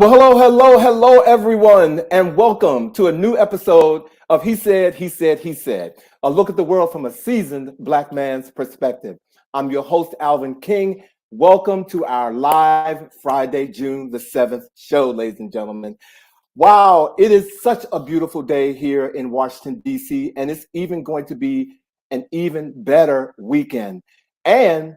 Well, hello, everyone, and welcome to a new episode of He Said, He Said, He Said, a look at the world from a seasoned Black man's perspective. I'm your host, Alvin King. Welcome to our live Friday, June the 7th show, ladies and gentlemen. Wow, it is such a beautiful day here in Washington, D.C., and it's even going to be an even better weekend. And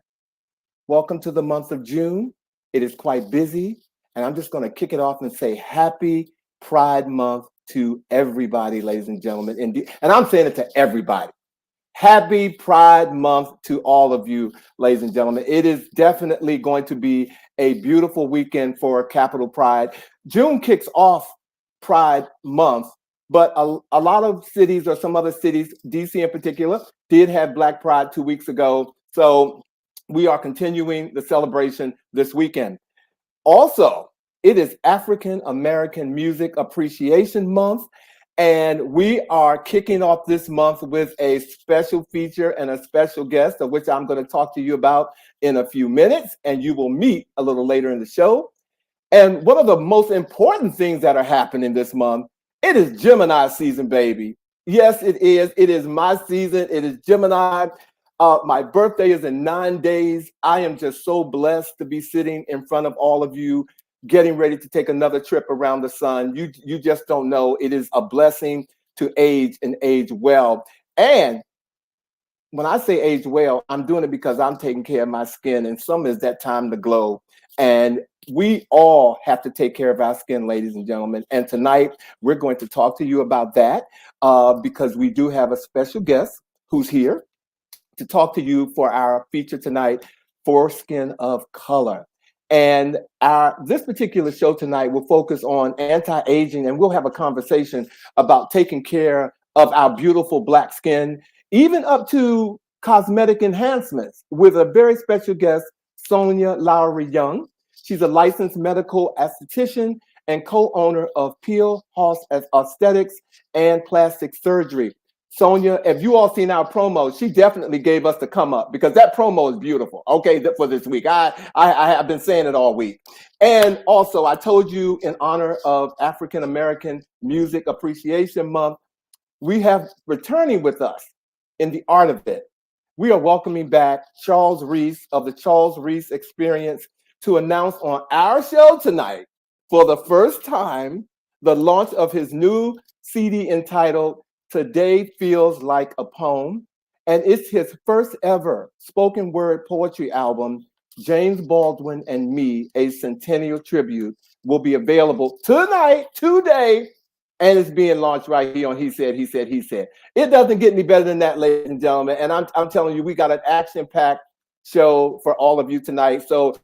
welcome to the month of June. It is quite busy. And I'm just going to kick it off and say happy Pride Month to everybody, ladies and gentlemen. And I'm saying it to everybody. Happy Pride Month to all of you, ladies and gentlemen. It is definitely going to be a beautiful weekend for Capital Pride. June kicks off Pride Month, but a lot of cities or some other cities, DC in particular, did have Black Pride 2 weeks ago. So we are continuing the celebration this weekend. Also, it is African American Music Appreciation Month, and we are kicking off this month with a special feature and a special guest, of which I'm going to talk to you about in a few minutes, and you will meet a little later in the show. And one of the most important things that are happening this month, it is Gemini season, baby. Yes, it is. It is my season. It is Gemini. My birthday is in 9 days. I am just so blessed to be sitting in front of all of you, getting ready to take another trip around the sun. You just don't know. It is a blessing to age and age well. And when I say age well, I'm doing it because I'm taking care of my skin, and summer is that time to glow. And we all have to take care of our skin, ladies and gentlemen. And tonight we're going to talk to you about that because we do have a special guest who's here to talk to you for our feature tonight, For Skin of Color. And this particular show tonight will focus on anti-aging, and we'll have a conversation about taking care of our beautiful Black skin, even up to cosmetic enhancements, with a very special guest, Sonya Lowery-Young. She's a licensed medical esthetician and co-owner of Peel House Aesthetics and Plastic Surgery. Sonya, if you all seen our promo, she definitely gave us the come up because that promo is beautiful. Okay, for this week. I have been saying it all week. And also, I told you in honor of African American Music Appreciation Month, we have returning with us in the art of it. We are welcoming back Charles Reese of the Charles Reese Experience to announce on our show tonight, for the first time, the launch of his new CD entitled Today Feels Like a Poem, and it's his first ever spoken word poetry album, James Baldwin and Me, a Centennial Tribute, will be available tonight, today, and it's being launched right here on He Said, He Said, He Said. It doesn't get any better than that, ladies and gentlemen, and I'm telling you, we got an action-packed show for all of you tonight, so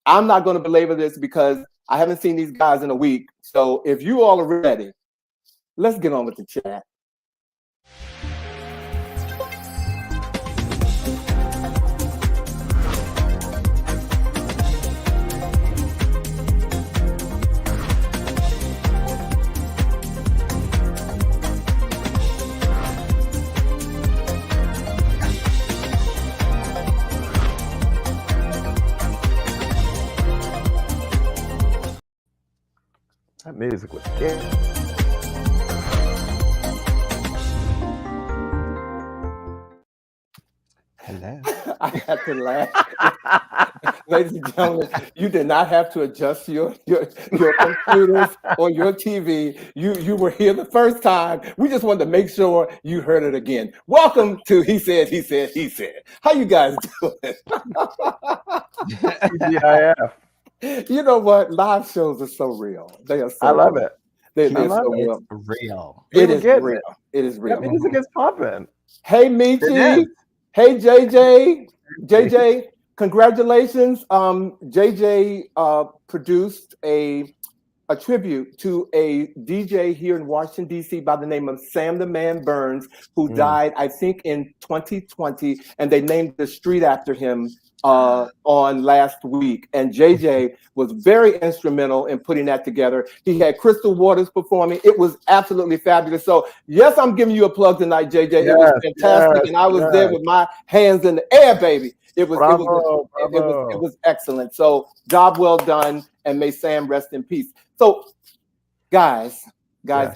I'm not going to belabor this because I haven't seen these guys in a week, so if you all are ready, let's get on with the chat. That music was scary. Hello. I had to laugh. Ladies and gentlemen, you did not have to adjust your computers or your TV. You were here the first time. We just wanted to make sure you heard it again. Welcome to He Said, He Said, He Said. How you guys doing? TGIF. You know what? Live shows are so real. They are so I love real. it. They're love so it. real. It's real. It We're is getting real. It is real. That music is popping. Hey, It Michi. is. Hey, JJ. JJ, congratulations. JJ produced a tribute to a DJ here in Washington, D.C. by the name of Sam the Man Burns, who died, I think, in 2020, and they named the street after him on last week. And JJ was very instrumental in putting that together. He had Crystal Waters performing. It was absolutely fabulous. So yes, I'm giving you a plug tonight, JJ. It was fantastic. And I was there with my hands in the air, baby. It was excellent. So job well done. and may Sam rest in peace. So, guys, Yes.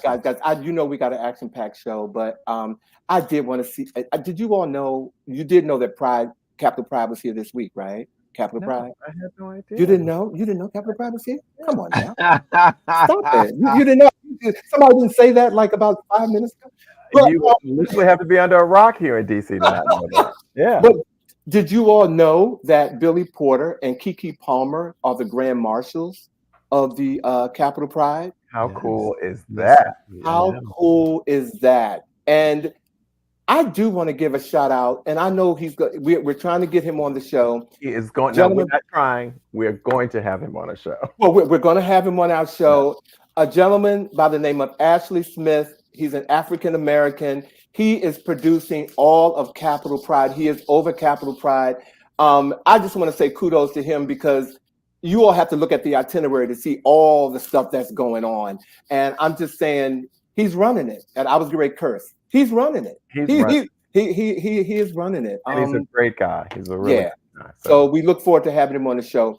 you know we got an action-packed show, but I did want to see. Did you all know? You did know that Capital Pride was here this week, right? Capital No, Pride. I had no idea. You didn't know? You didn't know Capital Pride was here? Come on now. Stop Stop it. You didn't know. Somebody didn't say that like about 5 minutes ago. But, You literally have to be under a rock here in DC to not know that. Yeah. but did you all know that Billy Porter and Keke Palmer are the grand marshals of the Capital Pride? How cool is that? How cool is that? And I do want to give a shout out, and I know we're trying to get him on the show. He is going. No, Gentlemen, we're not trying. We're going to have him on a show. well, we're going to have him on our show. A gentleman by the name of Ashley Smith. He's an African American. He is producing all of Capital Pride. He is over Capital Pride. I just want to say kudos to him because you all have to look at the itinerary to see all the stuff that's going on. And I'm just saying he's running it. And I was going to curse. He's running it. He is running it. And he's a great guy. He's a really good guy. So we look forward to having him on the show.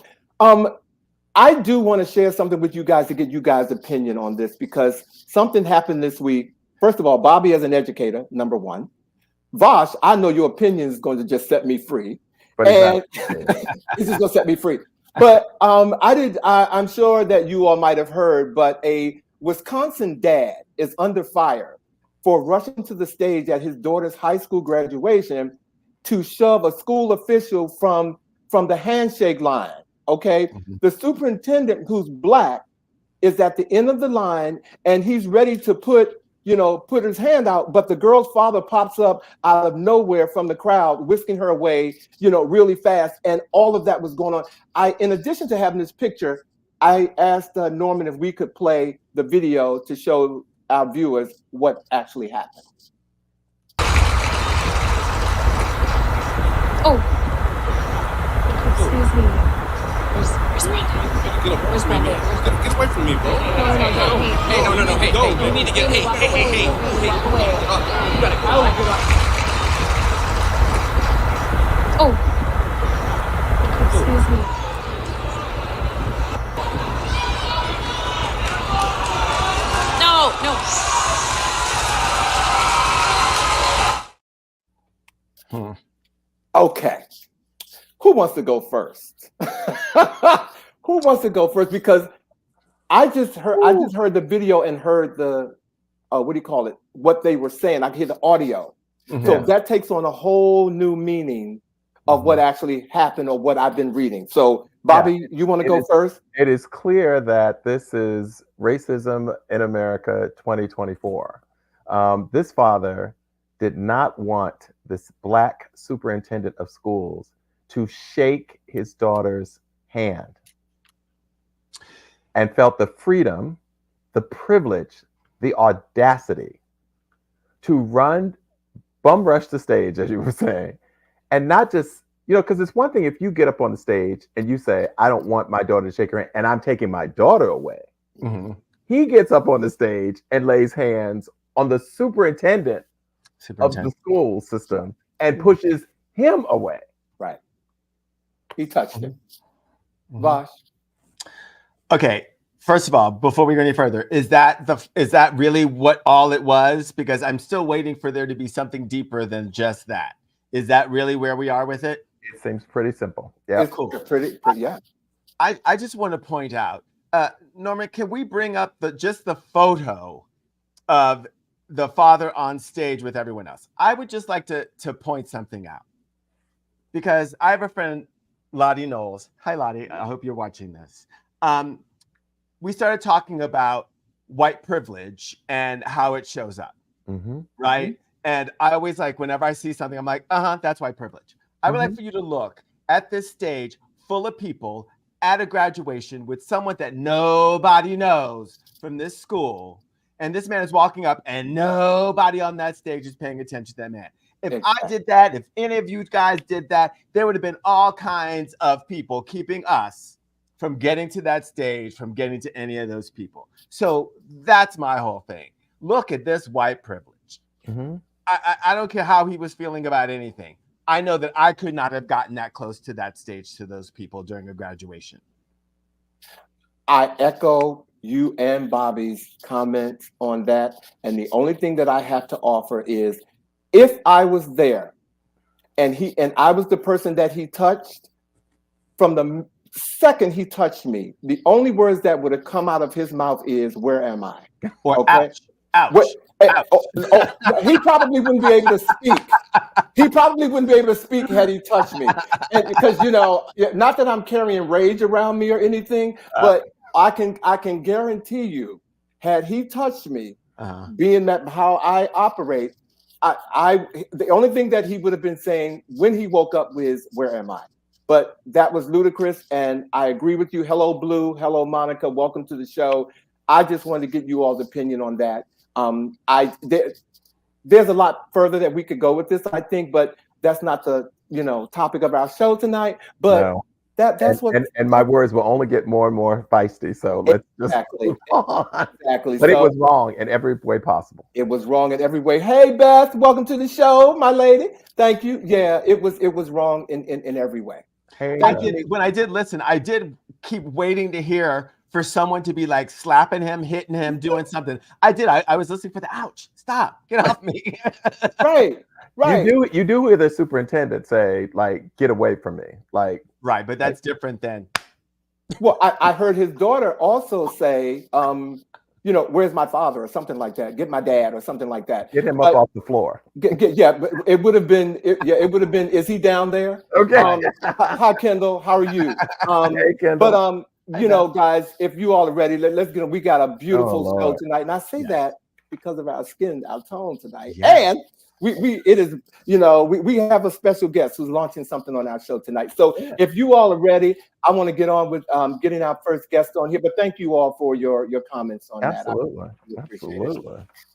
I do want to share something with you guys to get you guys' opinion on this because something happened this week. First of all, Bobby as an educator, number one. Vosh, I know your opinion is going to just set me free. But and it's just going to set me free. But I'm sure that you all might have heard, but a Wisconsin dad is under fire for rushing to the stage at his daughter's high school graduation to shove a school official from the handshake line. Okay, the superintendent, who's Black, is at the end of the line and he's ready to put his hand out, but the girl's father pops up out of nowhere from the crowd, whisking her away, really fast. And all of that was going on. In addition to having this picture, I asked Norman if we could play the video to show our viewers what actually happened. Oh, excuse me. Where's Brandon? Where's Brandon? Get away from me, bro. No. Hey, go. You need to get. Hey. Walk away. You gotta go. Oh, excuse me. No. Okay. Who wants to go first? Who wants to go first? Because I just heard the video and heard the what they were saying. I could hear the audio. So that takes on a whole new meaning of what actually happened or what I've been reading. So Bobby, you want to go first? It is clear that this is racism in America 2024. This father did not want this Black superintendent of schools to shake his daughter's hand and felt the freedom, the privilege, the audacity to bum rush the stage, as you were saying, and not just, because it's one thing if you get up on the stage and you say, I don't want my daughter to shake her hand and I'm taking my daughter away. He gets up on the stage and lays hands on the superintendent of the school system and pushes him away. Right. He touched him. Vosh. Okay. First of all, before we go any further, is that really what all it was? Because I'm still waiting for there to be something deeper than just that. Is that really where we are with it? It seems pretty simple. Yeah. It's cool. Pretty, yeah. I just want to point out, Norman, can we bring up just the photo of the father on stage with everyone else? I would just like to point something out. Because I have a friend, Lottie Knowles. Hi, Lottie. I hope you're watching this. We started talking about white privilege and how it shows up, right? And I always whenever I see something, I'm like, that's white privilege. I would like for you to look at this stage full of people at a graduation with someone that nobody knows from this school. And this man is walking up and nobody on that stage is paying attention to that man. If I did that, if any of you guys did that, there would have been all kinds of people keeping us from getting to that stage, from getting to any of those people. So that's my whole thing. Look at this white privilege. I don't care how he was feeling about anything. I know that I could not have gotten that close to that stage to those people during a graduation. I echo you and Bobby's comments on that. And the only thing that I have to offer is if I was there and I was the person that he touched, from the second he touched me, the only words that would have come out of his mouth is, "Where am I?" Or Okay. ouch, What, ouch. he probably wouldn't be able to speak. He probably wouldn't be able to speak had he touched me. And because not that I'm carrying rage around me or anything, but I can guarantee you, had he touched me, being that how I operate, the only thing that he would have been saying when he woke up was, "Where am I?" But that was ludicrous, and I agree with you. Hello, Blue. Hello, Monica. Welcome to the show. I just wanted to get you all's opinion on that. There's a lot further that we could go with this, I think, but that's not the topic of our show tonight. But No. that's what. And my words will only get more and more feisty. So let's exactly. just move on. Exactly. But it was wrong in every way possible. It was wrong in every way. Hey, Beth, welcome to the show, my lady. Thank you. Yeah, it was wrong in every way. Hey, When I did listen, I did keep waiting to hear for someone to be like slapping him, hitting him, doing something. I did. I was listening for the ouch. Stop. Get off me. Right. You do hear the superintendent say, like, "Get away from me." Like, right, but that's different than. Well, I heard his daughter also say, "Where's my father?" or something like that. "Get my dad," or something like that. Get him up off the floor. Yeah, but it would have been. It would have been. Is he down there? Okay. Hi, Kendall. How are you? Hey, Kendall. But guys, if you all are ready, let's get. We got a beautiful show tonight, and I say that because of our skin, our tone tonight, and it is. We have a special guest who's launching something on our show tonight. So if you all are ready, I want to get on with getting our first guest on here. But thank you all for your comments on that. Absolutely.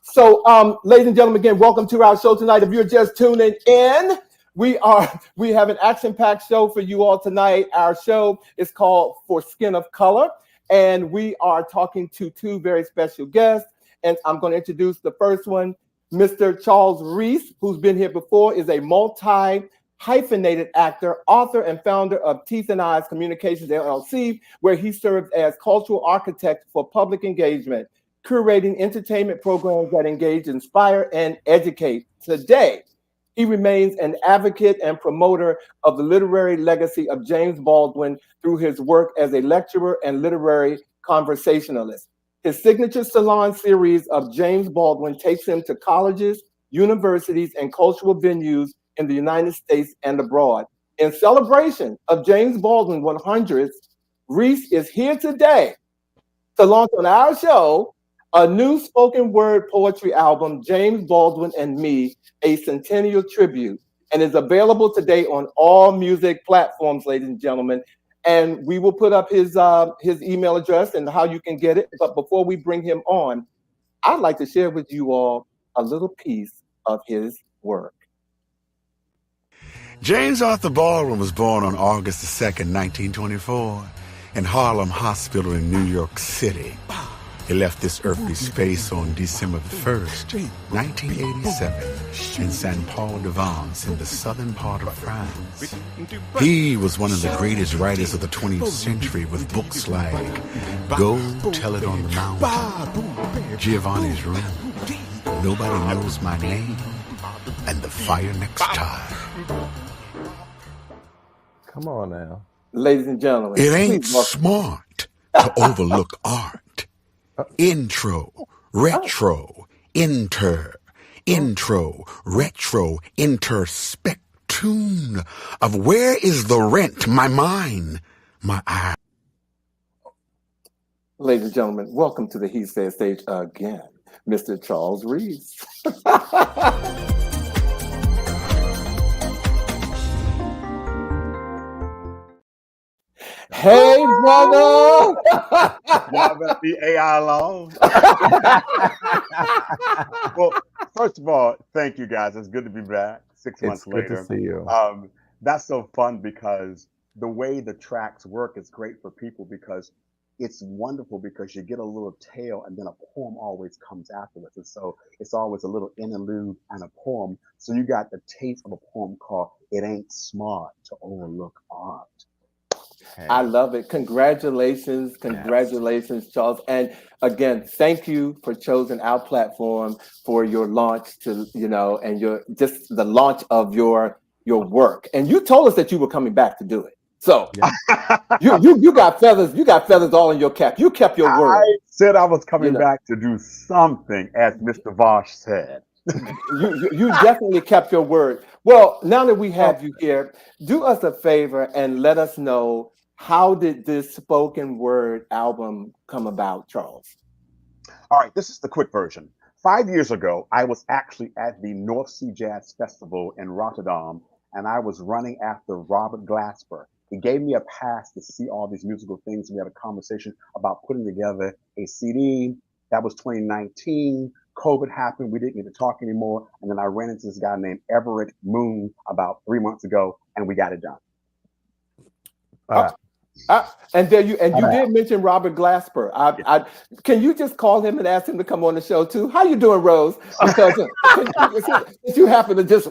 So, ladies and gentlemen, again, welcome to our show tonight. If you're just tuning in, we have an action-packed show for you all tonight. Our show is called For Skin of Color, and we are talking to two very special guests. And I'm going to introduce the first one, Mr. Charles Reese, who's been here before, is a multi-hyphenated actor, author, and founder of Teeth and Eyes Communications, LLC, where he serves as cultural architect for public engagement, curating entertainment programs that engage, inspire, and educate. Today, he remains an advocate and promoter of the literary legacy of James Baldwin through his work as a lecturer and literary conversationalist. His signature salon series of James Baldwin takes him to colleges, universities, and cultural venues in the United States and abroad. In celebration of James Baldwin 100th, Reese is here today to launch on our show a new spoken word poetry album, James Baldwin and Me, a Centennial Tribute, and is available today on all music platforms, ladies and gentlemen. And we will put up his email address and how you can get it. But before we bring him on, I'd like to share with you all a little piece of his work. James Arthur Baldwin was born on August the 2nd, 1924, in Harlem Hospital in New York City. He left this earthly space on December the 1st, 1987, in Saint Paul de Vence in the southern part of France. He was one of the greatest writers of the 20th century with books like Go Tell It on the Mountain, Giovanni's Room, Nobody Knows My Name, and The Fire Next Time. Come on now. Ladies and gentlemen. It ain't smart to overlook art. Intro, retro, intro, retro, interspectune of where is the rent, my mind, my eye. Ladies and gentlemen, welcome to the He Said stage again, Mr. Charles Reese. Hey, brother! Y'all better be AI alone. Well, first of all, thank you guys. It's good to be back 6 months later. Good to see you. That's so fun because the way the tracks work is great for people because it's wonderful because you get a little tail and then a poem always comes afterwards. And so it's always a little interlude and a poem. So you got the taste of a poem called It Ain't Smart to Overlook Art. I love it. Congratulations, Charles. And again, thank you for choosing our platform for your launch to, and your just the launch of your work. And you told us that you were coming back to do it. So you got feathers all in your cap. You kept your word. I said I was coming back to do something, as Mr. Vosh said. You definitely kept your word. Well, now that we have you here, do us a favor and let us know, how did this spoken word album come about, Charles? All right, this is the quick version. 5 years ago, I was actually at the North Sea Jazz Festival in Rotterdam, and I was running after Robert Glasper. He gave me a pass to see all these musical things. We had a conversation about putting together a CD. That was 2019. COVID happened. We didn't get to talk anymore. And then I ran into this guy named Everett Moon about 3 months ago, and we got it done. And you did mention Robert Glasper. Can you just call him and ask him to come on the show too? How you doing, Rose? Because if you happen to just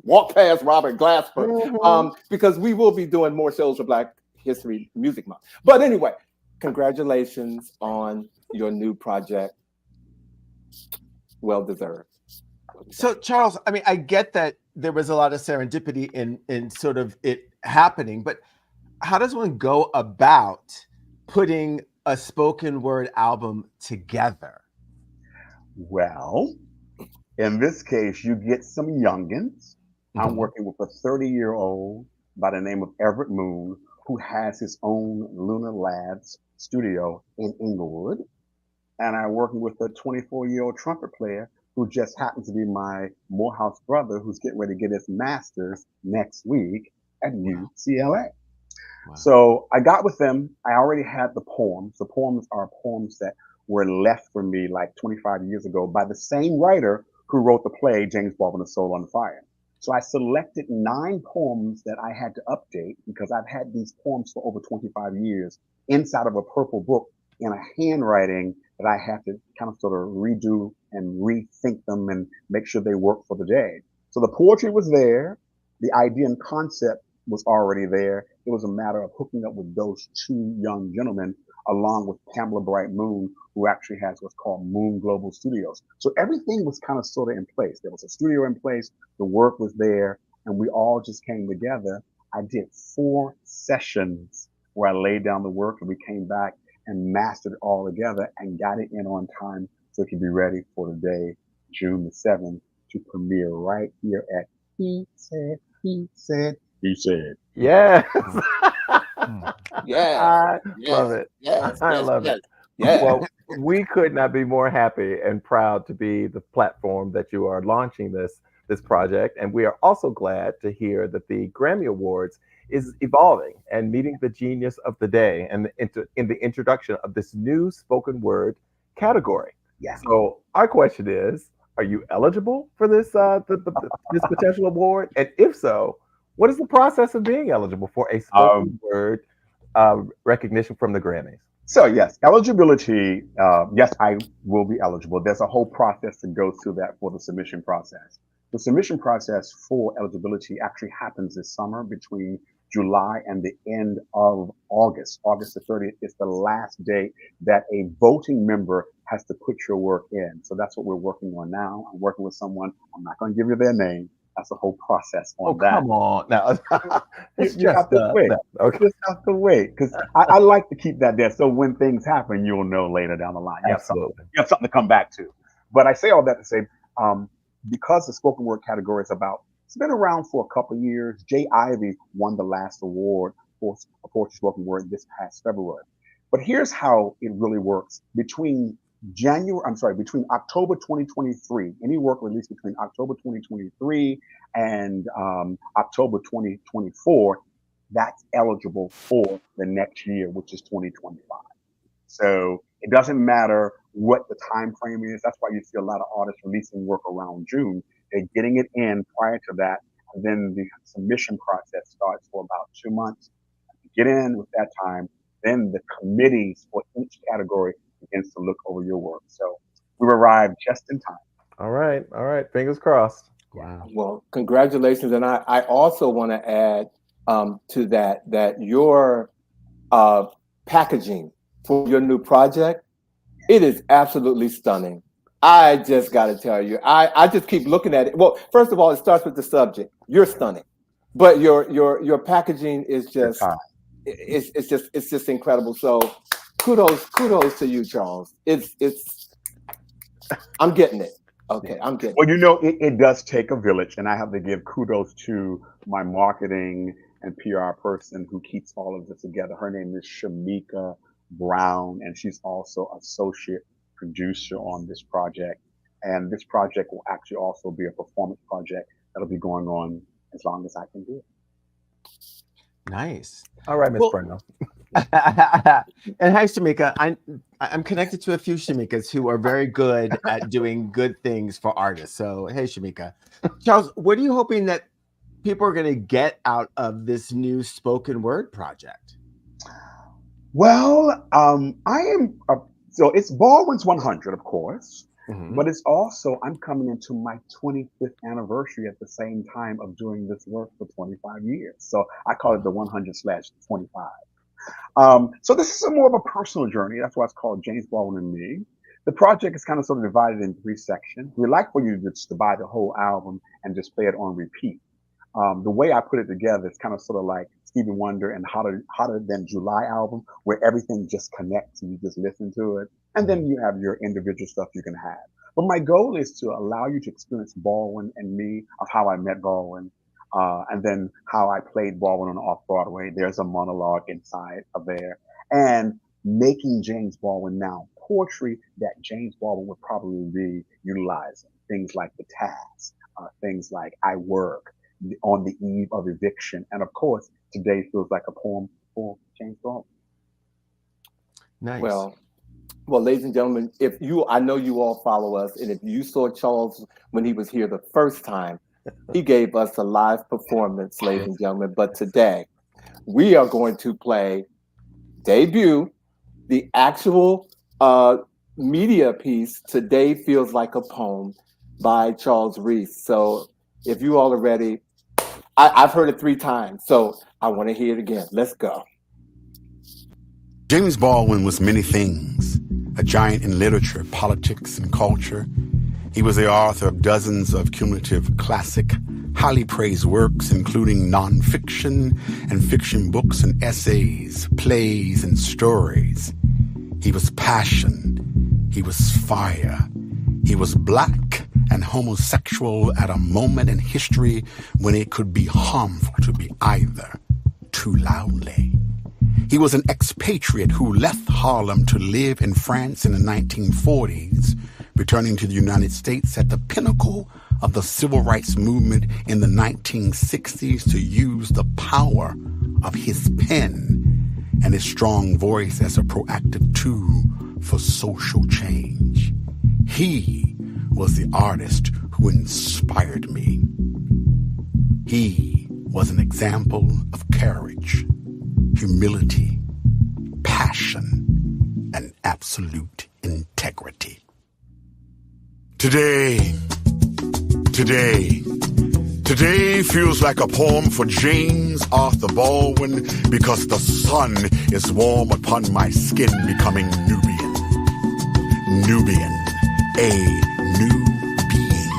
walk past Robert Glasper, because we will be doing more shows for Black History Music Month. But anyway, congratulations on your new project. Well deserved. So, Charles, I mean, I get that there was a lot of serendipity in sort of it happening, but how does one go about putting a spoken word album together? Well, in this case, you get some youngins. I'm working with a 30-year-old by the name of Everett Moon, who has his own Lunar Labs studio in Inglewood. And I'm working with a 24-year-old trumpet player who just happens to be my Morehouse brother, who's getting ready to get his master's next week at UCLA. Wow. So I got with them. I already had the poems. The poems are poems that were left for me like 25 years ago by the same writer who wrote the play, James Baldwin, A Soul on Fire. So I selected 9 poems that I had to update because I've had these poems for over 25 years inside of a purple book in a handwriting that I had to kind of sort of redo and rethink them and make sure they work for the day. So the poetry was there. The idea and concept was already there. It was a matter of hooking up with those 2 young gentlemen, along with Pamela Bright Moon, who actually has what's called Moon Global Studios. So everything was kind of sort of in place. There was a studio in place, the work was there, and we all just came together. I did 4 sessions where I laid down the work, and we came back and mastered it all together and got it in on time so it could be ready for the day, June the 7th, to premiere right here at He Said, He Said, He Said. Yes. Yeah. I love it. Yes. I love it. Yeah. Well, we could not be more happy and proud to be the platform that you are launching this project. And we are also glad to hear that the Grammy Awards is evolving and meeting the genius of the day and in the introduction of this new spoken word category. Yeah. So our question is, are you eligible for this this potential award? And if so, what is the process of being eligible for a spoken word recognition from the Grammys? So yes, eligibility, yes, I will be eligible. There's a whole process to go through that for the submission process. The submission process for eligibility actually happens this summer between July and the end of August. August the 30th is the last day that a voting member has to put your work in. So that's what we're working on now. I'm working with someone. I'm not going to give you their name. That's the whole process on that. Come on now. You have to wait. Okay. Just have to wait, because I like to keep that there. So when things happen, you'll know later down the line. You have something to come back to. But I say all that to say, because the spoken word category is it's been around for a couple of years. Jay Ivey won the last award for poetry spoken word this past February. But here's how it really works. Between October 2023, any work released between October 2023 and October 2024, that's eligible for the next year, which is 2025. So it doesn't matter what the time frame is. That's why you see a lot of artists releasing work around June. They're getting it in prior to that. And then the submission process starts for about 2 months. You get in with that time, then the committees for each category begins to look over your work. So we arrived just in time. All right. Fingers crossed. Wow. Well, congratulations. And I also want to add to that your packaging for your new project, it is absolutely stunning. I just got to tell you, I just keep looking at it. Well, first of all, it starts with the subject. You're stunning, but your packaging is just it's just incredible. So kudos to you, Charles. It's I'm getting it. Okay, I'm getting it. Well, you know, it does take a village, and I have to give kudos to my marketing and PR person who keeps all of this together. Her name is Shamika Brown, and she's also associate producer on this project. And this project will actually also be a performance project that'll be going on as long as I can do it. Nice. All right, Miss Well- Brenda. And hi, Shamika. I'm connected to a few Shamikas who are very good at doing good things for artists. So hey, Shamika. Charles, what are you hoping that people are going to get out of this new spoken word project? Well, so it's Baldwin's 100, of course, but it's also, I'm coming into my 25th anniversary at the same time of doing this work for 25 years. So I call it the 100/25. So this is more of a personal journey. That's why it's called James Baldwin and Me. The project is kind of sort of divided in 3 sections. We like for you to buy the whole album and just play it on repeat. The way I put it together is kind of sort of like Stevie Wonder and Hotter Than July album, where everything just connects and you just listen to it. And then you have your individual stuff you can have. But my goal is to allow you to experience Baldwin and me, of how I met Baldwin, and then how I played Baldwin on Off-Broadway. There's a monologue inside of there. And making James Baldwin now poetry that James Baldwin would probably be utilizing. Things like The Task, things like I Work, On the Eve of Eviction. And of course, Today Feels Like a Poem for James Baldwin. Nice. Well, ladies and gentlemen, I know you all follow us, and if you saw Charles when he was here the first time, he gave us a live performance, ladies and gentlemen. But today, we are going to play debut, the actual media piece, Today Feels Like a Poem by Charles Reese. So if you all are ready, I've heard it 3 times, so I want to hear it again. Let's go. James Baldwin was many things, a giant in literature, politics, and culture. He was the author of dozens of cumulative classic, highly praised works, including nonfiction and fiction books and essays, plays, and stories. He was passion. He was fire. He was black and homosexual at a moment in history when it could be harmful to be either too loudly. He was an expatriate who left Harlem to live in France in the 1940s, returning to the United States at the pinnacle of the civil rights movement in the 1960s to use the power of his pen and his strong voice as a proactive tool for social change. He was the artist who inspired me. He was an example of courage, humility, passion, and absolute integrity. Today feels like a poem for James Arthur Baldwin because the sun is warm upon my skin, becoming Nubian, a new being.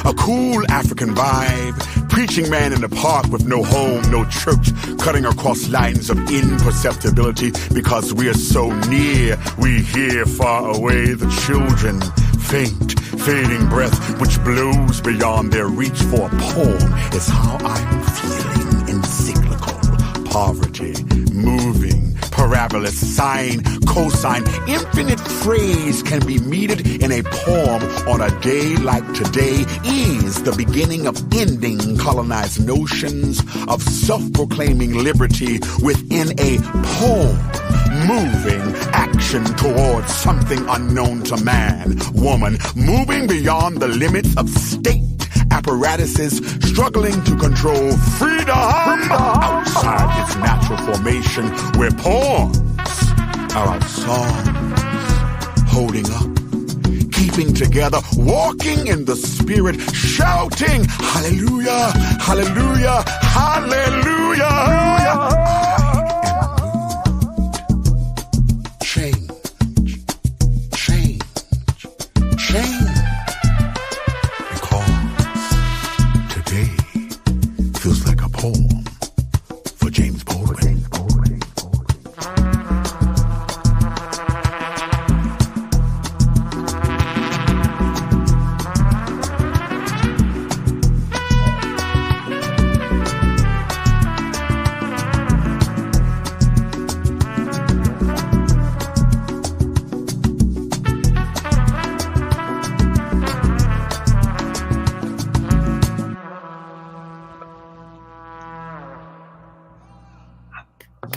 A cool African vibe, preaching man in the park with no home, no church, cutting across lines of imperceptibility because we're so near, we hear far away the children, faint, fading breath which blows beyond their reach for a poem is how I'm feeling. Encyclical, poverty, moving, parabola, sine, cosine, infinite phrase can be meted in a poem on a day like today is the beginning of ending colonized notions of self-proclaiming liberty within a poem. Moving action towards something unknown to man, woman, moving beyond the limits of state apparatuses, struggling to control freedom outside its natural formation, where poems are our songs holding up, keeping together, walking in the Spirit, shouting, hallelujah, hallelujah, hallelujah. Change, change, change. Because today feels like a poem for James Baldwin.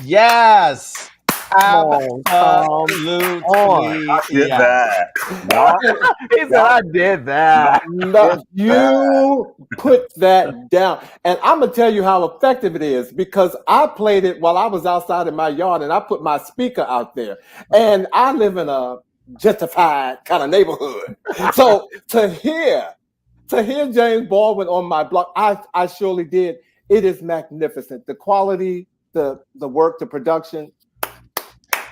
Yes. on, Tom. Absolutely. I did Yes. that. No, He said, I did that. No, you put that down. And I'm going to tell you how effective it is because I played it while I was outside in my yard and I put my speaker out there. And I live in a gentrified kind of neighborhood. So to hear James Baldwin on my block, I surely did. It is magnificent. The quality, the work, the production.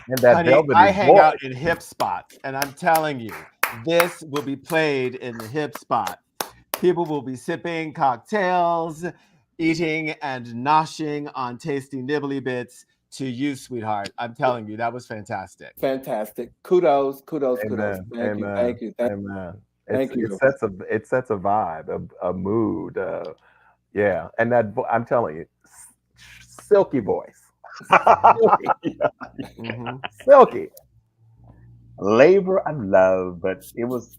And that Honey, velvety I hang voice. out in hip spots, and I'm telling you, this will be played in the hip spot. People will be sipping cocktails, eating and noshing on tasty nibbly bits to you, sweetheart. I'm telling you, that was fantastic. Fantastic. Kudos. Amen. Thank you. Amen. you. Amen. Thank you. It sets a vibe, a mood. Yeah, and I'm telling you, silky voice. Silky. labor of love, but it was,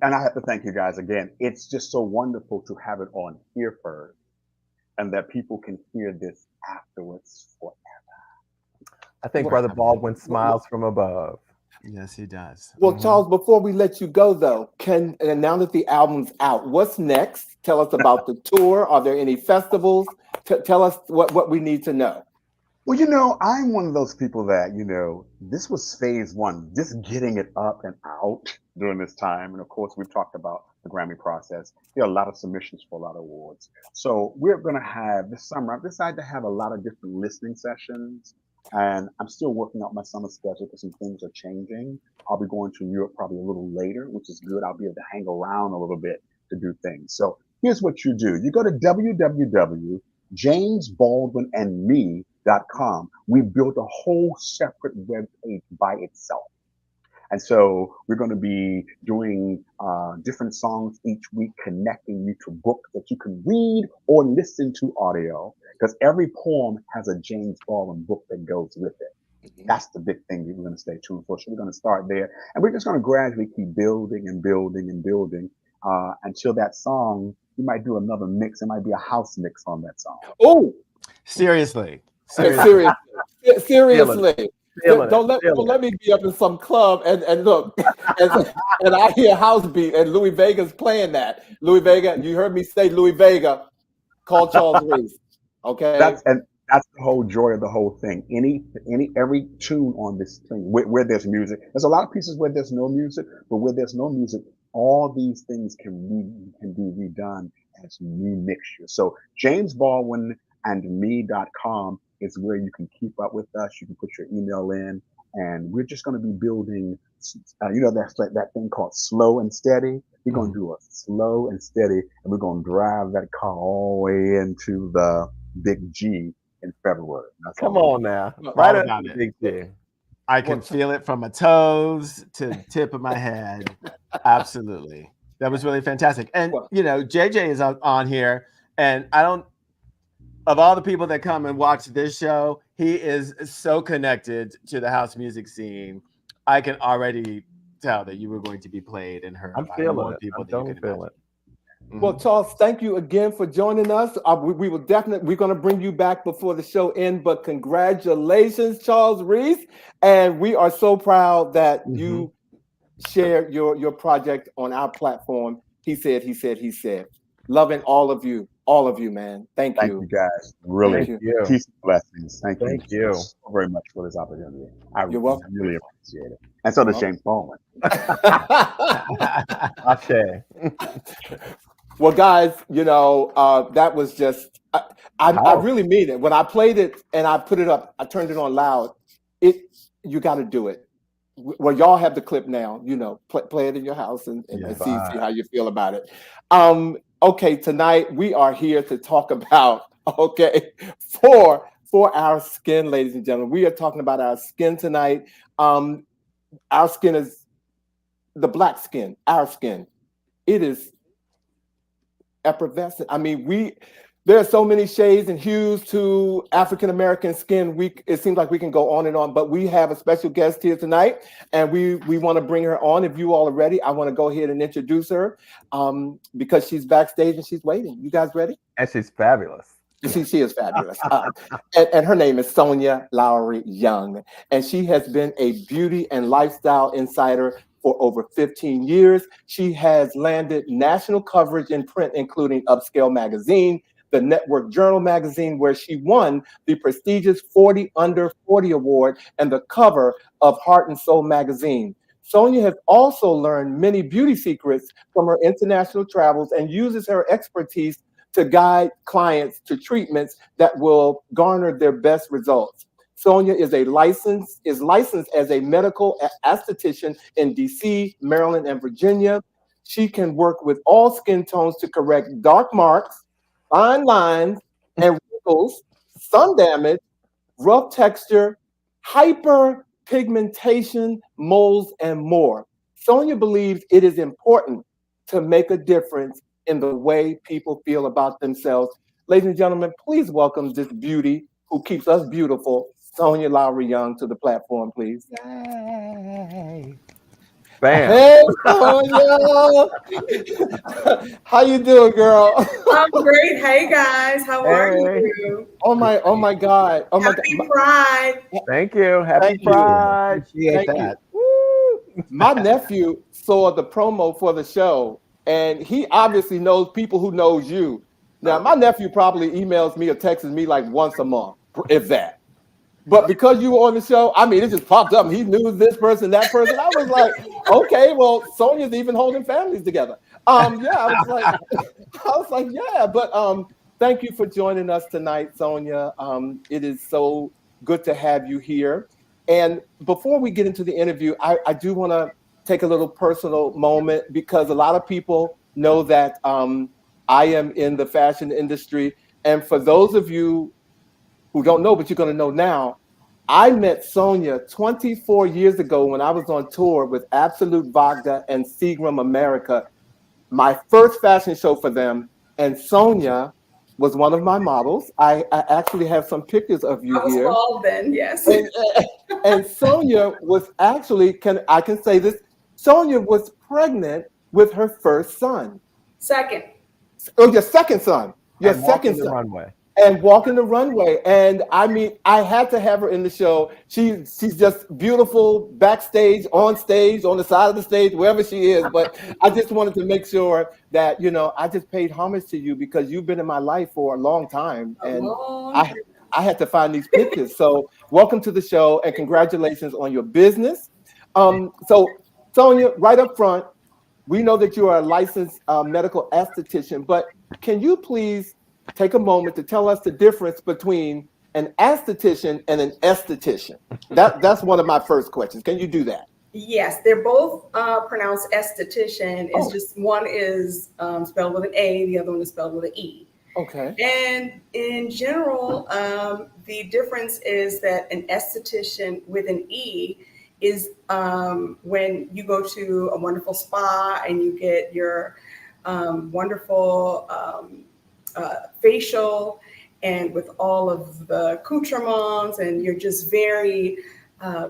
and I have to thank you guys again. It's just so wonderful to have it on here first, and that people can hear this afterwards forever. I think Brother Baldwin smiles from above. Yes, he does. Well, Charles, before we let you go, though, and now that the album's out, what's next? Tell us about the tour. Are there any festivals? Tell us what we need to know. Well, I'm one of those people that, this was phase one, just getting it up and out during this time. And of course, we've talked about the Grammy process. There are a lot of submissions for a lot of awards. So we're going to have this summer, I've decided to have a lot of different listening sessions. And I'm still working out my summer schedule because some things are changing. I'll be going to Europe probably a little later, which is good. I'll be able to hang around a little bit to do things. So here's what you do. You go to www.jamesbaldwinandme.com. We built a whole separate web page by itself. And so we're going to be doing different songs each week, connecting you to books that you can read or listen to audio, because every poem has a James Baldwin book that goes with it. That's the big thing we're going to stay tuned for. So we're going to start there, and we're just going to gradually keep building and building and building until that song, we might do another mix. It might be a house mix on that song. Oh, Seriously. seriously. Feeling Don't let me be up in some club and look and I hear house beat and Louis Vega's playing that. Louis Vega, you heard me say Louis Vega. Call Charles Reese. Okay. That's the whole joy of the whole thing. Every tune on this thing where there's music. There's a lot of pieces where there's no music, but where there's no music, all these things can be redone as new mixtures. So JamesBaldwinandme.com is where you can keep up with us. You can put your email in, and we're just going to be building. That's that thing called slow and steady. We're going to do a slow and steady, and we're going to drive that car all the way into the Big G in February. Come on now, Right right about at it. Big G. I can feel it from my toes to the tip of my head. Absolutely. That was really fantastic. And, JJ is on here, and of all the people that come and watch this show, he is so connected to the house music scene. I can already tell that you were going to be played and heard. I'm by feeling more it. people I'm than you totally can feeling imagine. it. Well, Charles, thank you again for joining us. We're going to bring you back before the show ends, but congratulations, Charles Reese. And we are so proud that you share your project on our platform. He said. Loving all of you, man. Thank you. Thank you guys. Really, Thank you. peace and blessings. Thank you so very much for this opportunity. You're welcome. really appreciate it. And so does James Baldwin. Ashe. Well, guys, that was just, I really mean it. When I played it and I put it up, I turned it on loud. You got to do it. Well, y'all have the clip now, play it in your house and see how you feel about it. Okay, tonight we are here to talk about, for our skin, ladies and gentlemen. We are talking about our skin tonight. Our skin is the black skin, our skin. It is effervescent. I mean, there are so many shades and hues to African American skin. It seems like we can go on and on, but we have a special guest here tonight, and we want to bring her on. If you all are ready, I want to go ahead and introduce her because she's backstage and she's waiting. You guys ready? And she's fabulous. She is fabulous. And her name is Sonya Lowery-Young, and she has been a beauty and lifestyle insider for over 15 years. She has landed national coverage in print, including Upscale Magazine, the Network Journal magazine, where she won the prestigious 40 Under 40 award and the cover of Heart and Soul magazine. Sonya has also learned many beauty secrets from her international travels and uses her expertise to guide clients to treatments that will garner their best results. Sonya is licensed as a medical esthetician in DC, Maryland, and Virginia. She can work with all skin tones to correct dark marks, fine lines, and wrinkles, sun damage, rough texture, hyperpigmentation, moles, and more. Sonya believes it is important to make a difference in the way people feel about themselves. Ladies and gentlemen, please welcome this beauty who keeps us beautiful, Sonya Lowery-Young, to the platform, please. Yay. Bam. Hey, Sonya! How you doing, girl? I'm great. Hey guys, how are you? Oh my God! Oh my Happy God! Pride. Thank you. Happy Thank you. Pride. Appreciate Thank that. My nephew saw the promo for the show, and he obviously knows people who knows you. Now, my nephew probably emails me or texts me like once a month, if that. But because you were on the show, I mean, it just popped up. He knew this person, that person. I was like, okay, well, Sonya's even holding families together. I was like, yeah. But thank you for joining us tonight, Sonya. It is so good to have you here. And before we get into the interview, I do want to take a little personal moment because a lot of people know that I am in the fashion industry. And for those of you who don't know, but you're going to know now, I met Sonya 24 years ago when I was on tour with Absolute Vodka and Seagram America, my first fashion show for them. And Sonya was one of my models. I actually have some pictures of you here. I was involved then, yes. And Sonya was actually, I can say this, Sonya was pregnant with her first son. Second. Oh, your second son. Your second son. Runway. And walking the runway. And I mean, I had to have her in the show. She's just beautiful backstage, on stage, on the side of the stage, wherever she is. But I just wanted to make sure that, I just paid homage to you because you've been in my life for a long time. And I had to find these pictures. So welcome to the show and congratulations on your business. So Sonya, right up front, we know that you are a licensed medical esthetician, but can you please take a moment to tell us the difference between an esthetician and an esthetician? That's one of my first questions. Can you do that? Yes, they're both pronounced esthetician. It's just one is spelled with an A, the other one is spelled with an E. Okay. And in general, the difference is that an esthetician with an E is when you go to a wonderful spa and you get your wonderful facial and with all of the accoutrements, and you're just very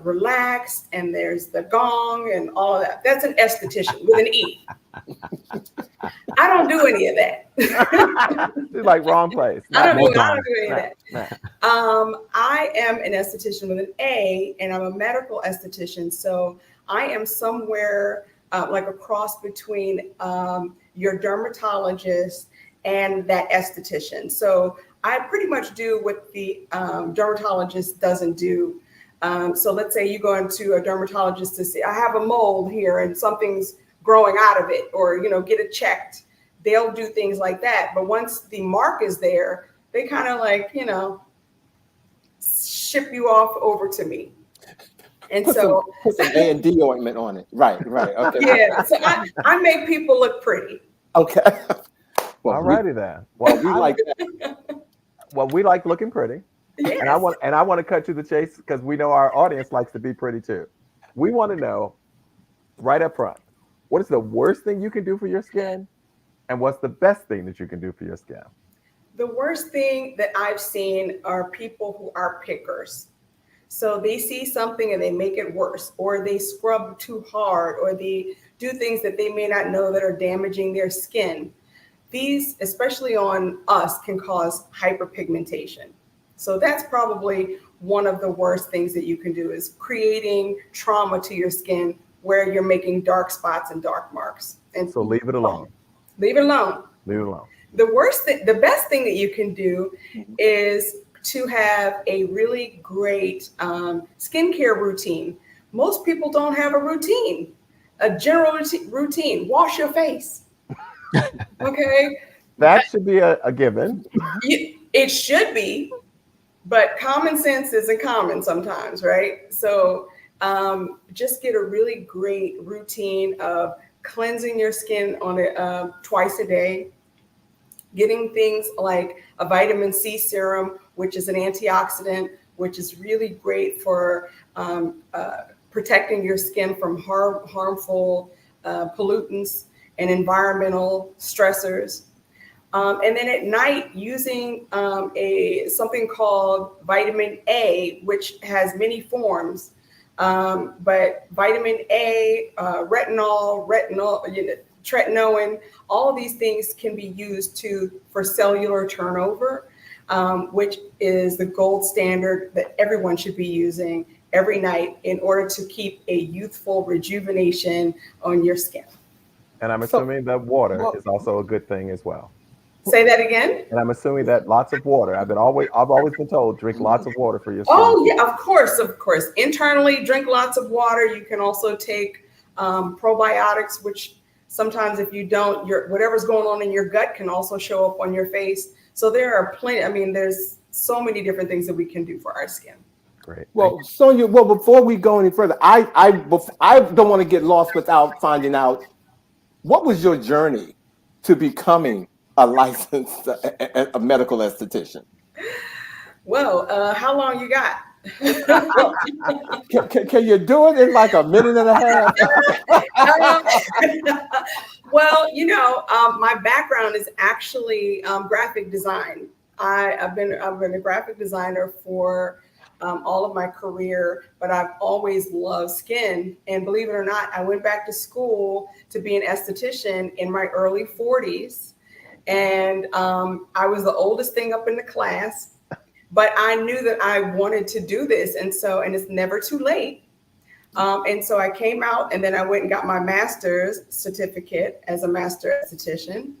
relaxed, and there's the gong and all of that. That's an esthetician with an E. I don't do any of that. It's like wrong place. I don't do any of that. I am an esthetician with an A, and I'm a medical esthetician. So I am somewhere like a cross between your dermatologist and that esthetician. So I pretty much do what the dermatologist doesn't do. So let's say you go into a dermatologist to see, I have a mold here and something's growing out of it, or, get it checked. They'll do things like that. But once the mark is there, they kind of like, ship you off over to me. And put some A&D ointment on it. Right. Okay. Yeah. So I make people look pretty. Okay. Well, All righty then. Well, we like that. Well, we like looking pretty. Yes. And I want to cut to the chase because we know our audience likes to be pretty too. We want to know right up front, what is the worst thing you can do for your skin? And what's the best thing that you can do for your skin? The worst thing that I've seen are people who are pickers. So they see something and they make it worse, or they scrub too hard, or they do things that they may not know that are damaging their skin. These, especially on us, can cause hyperpigmentation. So that's probably one of the worst things that you can do, is creating trauma to your skin where you're making dark spots and dark marks. And so leave it alone. Leave it alone. Leave it alone. The best thing that you can do is to have a really great skincare routine. Most people don't have a routine, a general routine. Wash your face. Okay. That should be a given. It should be, but common sense isn't common sometimes, right? So just get a really great routine of cleansing your skin on twice a day, getting things like a vitamin C serum, which is an antioxidant, which is really great for protecting your skin from harmful pollutants and environmental stressors. And then at night, using something called vitamin A, which has many forms. But vitamin A, retinol, tretinoin, all of these things can be used for cellular turnover, which is the gold standard that everyone should be using every night in order to keep a youthful rejuvenation on your skin. And I'm assuming that water is also a good thing as well. Say that again. And I'm assuming that lots of water. I've always been told, drink lots of water for your skin. Oh yeah, of course. Internally, drink lots of water. You can also take probiotics, which sometimes if you don't, whatever's going on in your gut can also show up on your face. So there are plenty. I mean, there's so many different things that we can do for our skin. Great. Well, Sonya, before we go any further, I don't want to get lost without finding out, what was your journey to becoming a licensed a medical esthetician? Well, how long you got? Can you do it in like a minute and a half? Well, my background is actually graphic design. I've been a graphic designer for all of my career, but I've always loved skin. And believe it or not, I went back to school to be an esthetician in my early 40s. And I was the oldest thing up in the class, but I knew that I wanted to do this. And it's never too late. And so I came out, and then I went and got my master's certificate as a master esthetician,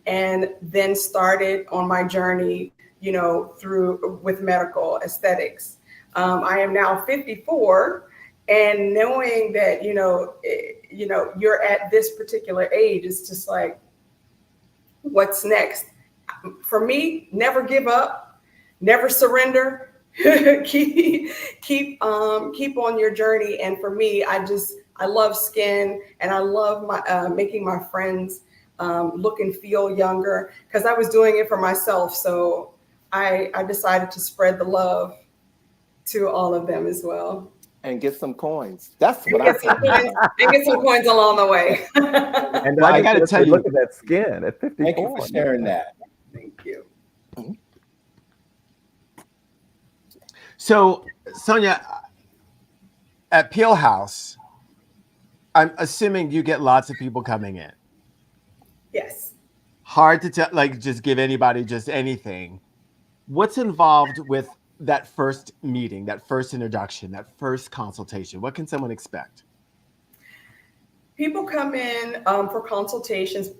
and then started on my journey, with medical aesthetics. I am now 54, and knowing that, you're at this particular age, it's just like, what's next? For me, never give up, never surrender. keep on your journey. And for me, I love skin, and I love making my friends look and feel younger, because I was doing it for myself. So I decided to spread the love to all of them as well. And get some coins. That's what I think. And get some coins along the way. And I got to tell you, look at that skin at 54. Thank you for sharing that. Thank you. Mm-hmm. So, Sonya, at Peel House, I'm assuming you get lots of people coming in. Yes. Hard to tell, just give anybody just anything. What's involved with that first meeting, that first introduction, that first consultation? What can someone expect? People come in for consultations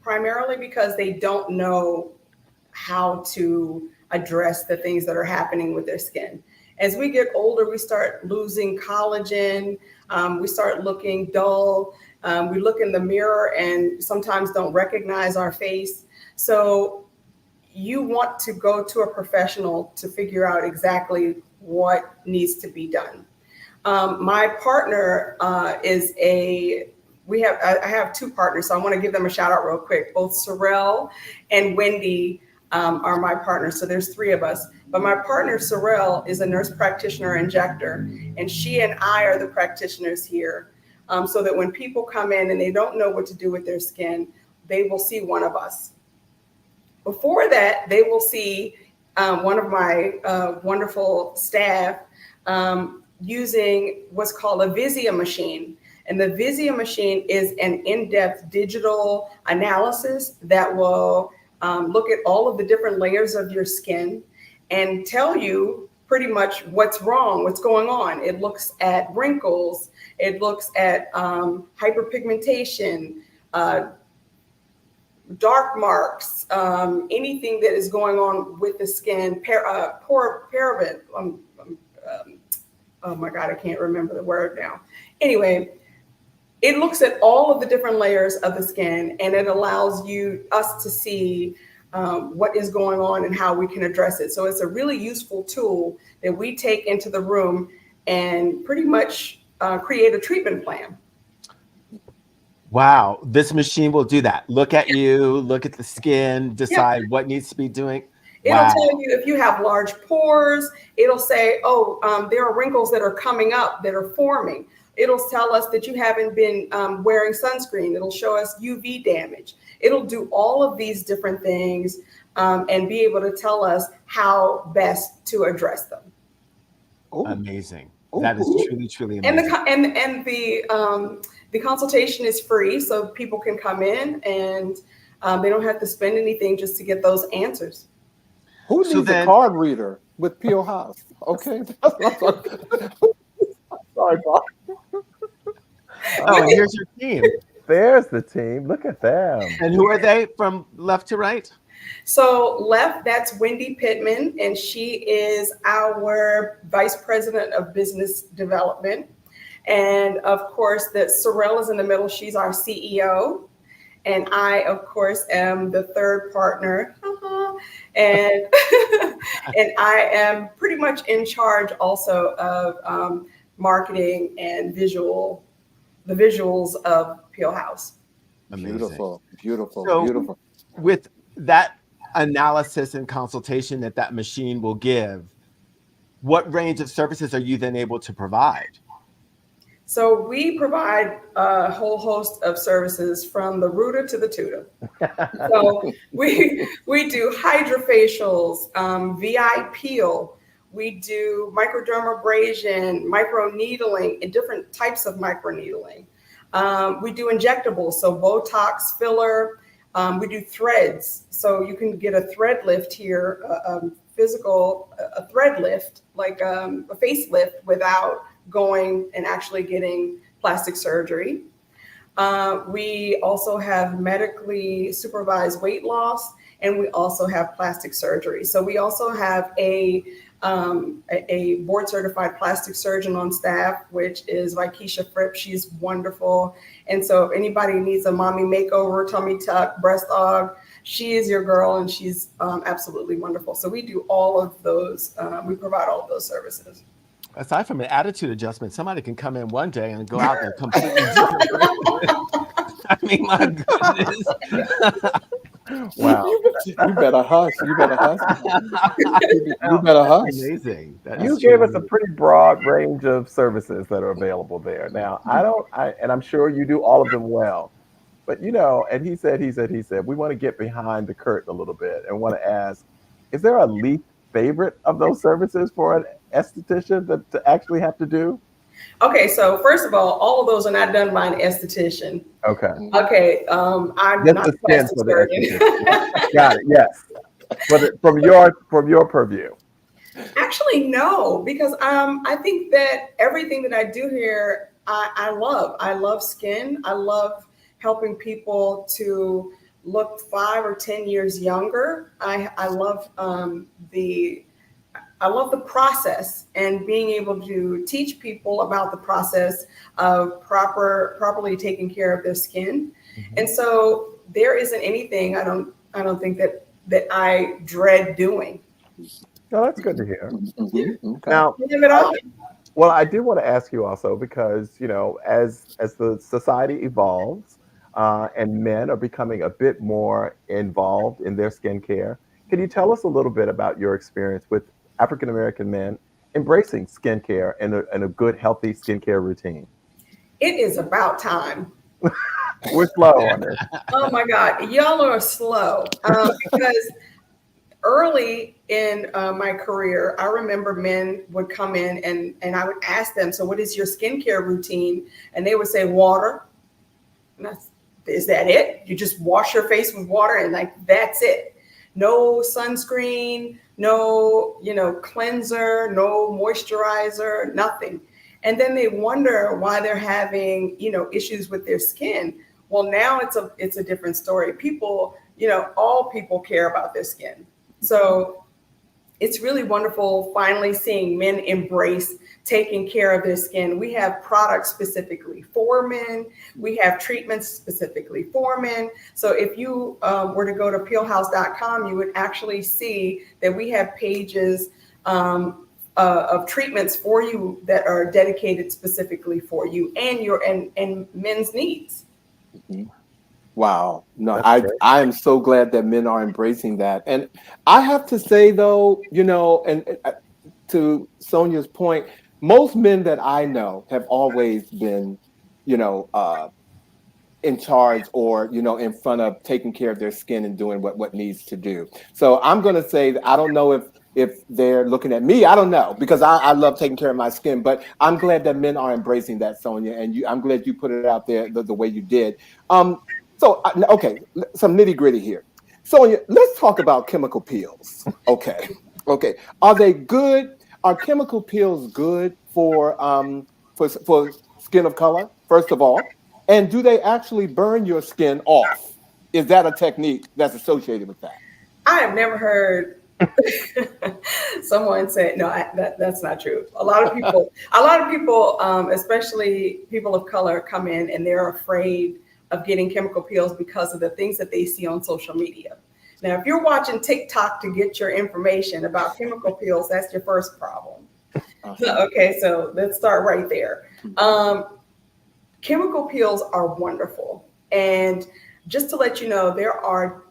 primarily because they don't know how to address the things that are happening with their skin. As we get older, we start losing collagen. We start looking dull. We look in the mirror and sometimes don't recognize our face. So you want to go to a professional to figure out exactly what needs to be done. My partner I have two partners, so I want to give them a shout out real quick. Both Sorrel and Wendy are my partners. So there's three of us. But my partner, Sorrel, is a nurse practitioner injector, and she and I are the practitioners here. So that when people come in and they don't know what to do with their skin, they will see one of us. Before that, they will see one of my wonderful staff using what's called a Visia machine. And the Visia machine is an in-depth digital analysis that will look at all of the different layers of your skin and tell you pretty much what's wrong, what's going on. It looks at wrinkles, it looks at hyperpigmentation, dark marks, anything that is going on with the skin, paraben. Oh my God, I can't remember the word now. Anyway, it looks at all of the different layers of the skin, and it allows us to see what is going on and how we can address it. So it's a really useful tool that we take into the room and pretty much create a treatment plan. Wow, this machine will do that. Look at you, look at the skin, decide what needs to be doing. It'll tell you if you have large pores. It'll say, there are wrinkles that are coming up that are forming. It'll tell us that you haven't been wearing sunscreen. It'll show us UV damage. It'll do all of these different things and be able to tell us how best to address them. Ooh. Amazing. That is truly, truly amazing. And the consultation is free, so people can come in and they don't have to spend anything just to get those answers. Who needs a card reader with Peel House? Okay. Sorry, Bob. Oh, and here's your team. There's the team. Look at them. And who are they from left to right? So left, that's Wendy Pittman, and she is our Vice President of Business Development. And of course, that Sorrel is in the middle. She's our CEO. And I, of course, am the third partner. And and I am pretty much in charge also of marketing and the visuals of Peel House. Amazing. Beautiful, beautiful, so beautiful. With that analysis and consultation that machine will give, what range of services are you then able to provide? So we provide a whole host of services from the rooter to the tutor. So we do hydrofacials, VI peel. We do microdermabrasion, microneedling, and different types of microneedling. We do injectables, so Botox, filler. We do threads, so you can get a thread lift here, a thread lift, like a facelift without going and actually getting plastic surgery. We also have medically supervised weight loss, and we also have plastic surgery. So we also have a board certified plastic surgeon on staff, which is Vikesha Fripp. She's wonderful. And so if anybody needs a mommy makeover, tummy tuck, breast aug, she is your girl, and she's absolutely wonderful. So we do all of those. We provide all of those services. Aside from an attitude adjustment, somebody can come in one day and go out there completely different. I mean, my goodness. Wow. You better hush. You better hush. You better hush. Amazing. You gave us a pretty broad range of services that are available there. Now, and I'm sure you do all of them well. But, and he said, we want to get behind the curtain a little bit and want to ask, is there a least favorite of those services for an esthetician to actually have to do? Okay, so first of all of those are not done by an esthetician. Okay. Okay, I'm Just not a the skin plastic for the surgeon. esthetician. Got it. Yes. But from your purview. Actually, no, because I think that everything that I do here, I love. I love skin. I love helping people to look 5 or 10 years younger. I love I love the process and being able to teach people about the process of properly taking care of their skin. And so there isn't anything I don't think that I dread doing. No, that's good to hear. Okay. Now, Leave it on. well, I do want to ask you also because, as the society evolves, and men are becoming a bit more involved in their skincare, can you tell us a little bit about your experience with African American men embracing skincare and a good, healthy skincare routine? It is about time. We're slow on this. Oh my God, y'all are slow because early in my career, I remember men would come in and I would ask them, so what is your skincare routine? And they would say water. And is that it? You just wash your face with water and that's it. No sunscreen, no, cleanser, no moisturizer, nothing. And then they wonder why they're having, issues with their skin. Well, now it's a different story. People, all people care about their skin. So it's really wonderful finally seeing men embrace taking care of their skin. We have products specifically for men. We have treatments specifically for men. So if you were to go to peelhouse.com, you would actually see that we have pages of treatments for you that are dedicated specifically for you and men's needs. Wow. No, That's great. I am so glad that men are embracing that. And I have to say though, and to Sonia's point, most men that I know have always been, in charge or, in front of taking care of their skin and doing what needs to do. So I'm going to say that I don't know if they're looking at me. I don't know, because I love taking care of my skin, but I'm glad that men are embracing that, Sonia. And I'm glad you put it out there the way you did. So, okay, some nitty gritty here. Sonia, let's talk about chemical peels. Okay. Are they good? Are chemical peels good for skin of color, first of all? And do they actually burn your skin off? Is that a technique that's associated with that? I have never heard someone say, no, that's not true. A lot of people, especially people of color, come in and they're afraid of getting chemical peels because of the things that they see on social media. Now, if you're watching TikTok to get your information about chemical peels, that's your first problem. Okay, so let's start right there. Chemical peels are wonderful. And just to let you know, there are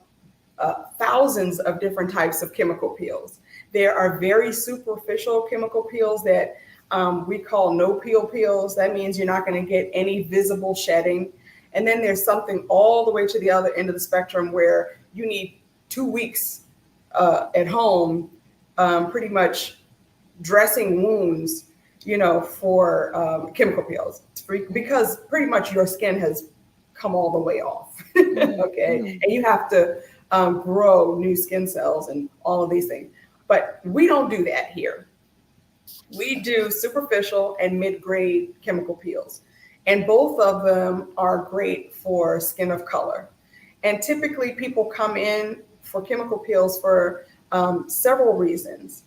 thousands of different types of chemical peels. There are very superficial chemical peels that we call no peel peels. That means you're not going to get any visible shedding. And then there's something all the way to the other end of the spectrum where you need 2 weeks at home, pretty much dressing wounds, for chemical peels, because pretty much your skin has come all the way off. Okay. And you have to grow new skin cells and all of these things. But we don't do that here. We do superficial and mid-grade chemical peels. And both of them are great for skin of color. And typically people come in for chemical peels for several reasons.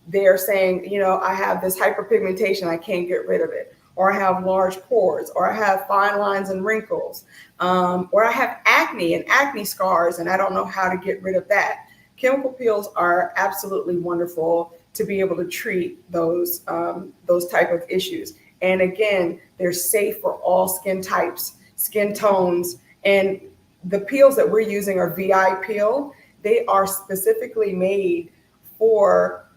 They're saying, I have this hyperpigmentation, I can't get rid of it. Or I have large pores, or I have fine lines and wrinkles, or I have acne and acne scars, and I don't know how to get rid of that. Chemical peels are absolutely wonderful to be able to treat those type of issues. And again, they're safe for all skin types, skin tones, and the peels that we're using are VI peel. They are specifically made for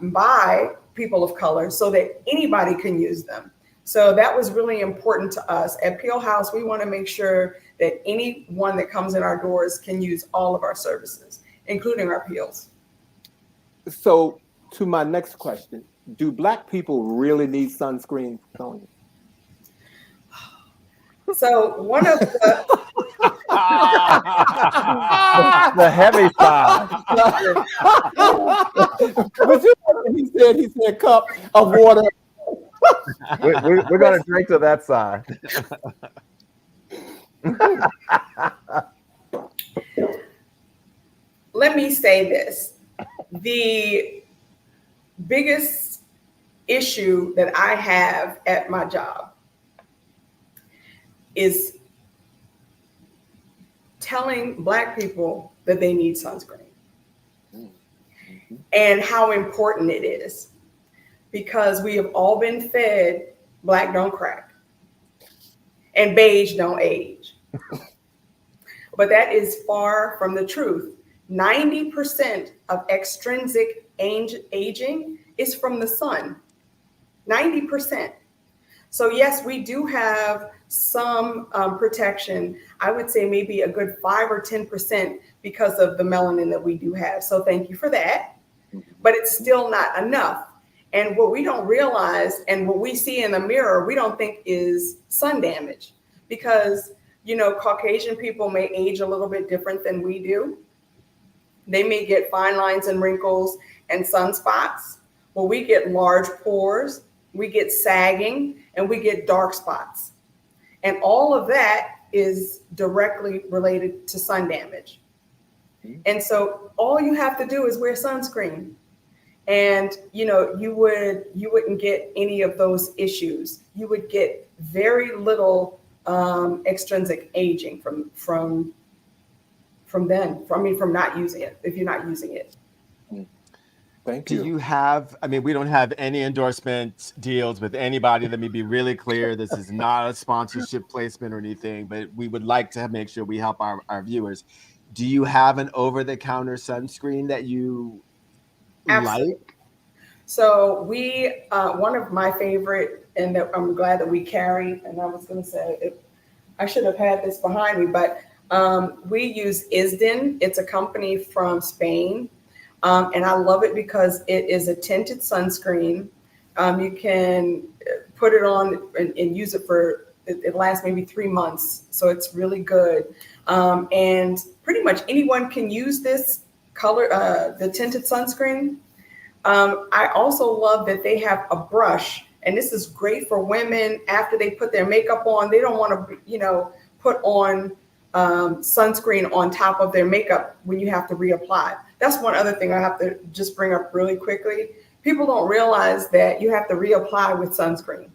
by people of color so that anybody can use them. So that was really important to us. At Peel House, we want to make sure that anyone that comes in our doors can use all of our services, including our peels. So to my next question, do Black people really need sunscreen, Sonia? So one of the The heavy side. He said cup of water. We're going to drink to that side. Let me say this. The biggest issue that I have at my job is telling Black people that they need sunscreen and how important it is, because we have all been fed Black don't crack and beige don't age. But that is far from the truth. 90% of extrinsic aging is from the sun. 90%. So yes, we do have some protection. I would say maybe a good 5 or 10% because of the melanin that we do have. So thank you for that. But it's still not enough. And what we don't realize and what we see in the mirror, we don't think is sun damage, because, you know, Caucasian people may age a little bit different than we do. They may get fine lines and wrinkles and sunspots. Well, we get large pores, we get sagging, and we get dark spots. And all of that is directly related to sun damage. And so all you have to do is wear sunscreen. And, you know, you wouldn't get any of those issues. You would get very little extrinsic aging from not using it, if you're not using it. Thank you. Do you have, I mean, we don't have any endorsement deals with anybody. Let me be really clear. This is not a sponsorship placement or anything, but we would like to make sure we help our viewers. Do you have an over-the-counter sunscreen that you Absolutely. like? So we, one of my favorite, and that I'm glad that we carry, and I was going to say, I should have had this behind me, but we use ISDEN. It's a company from Spain. And I love it because it is a tinted sunscreen. You can put it on and use it it lasts maybe 3 months. So it's really good. And pretty much anyone can use this color, the tinted sunscreen. I also love that they have a brush, and this is great for women after they put their makeup on. They don't want to, you know, put on sunscreen on top of their makeup when you have to reapply. That's one other thing I have to just bring up really quickly. People don't realize that you have to reapply with sunscreen.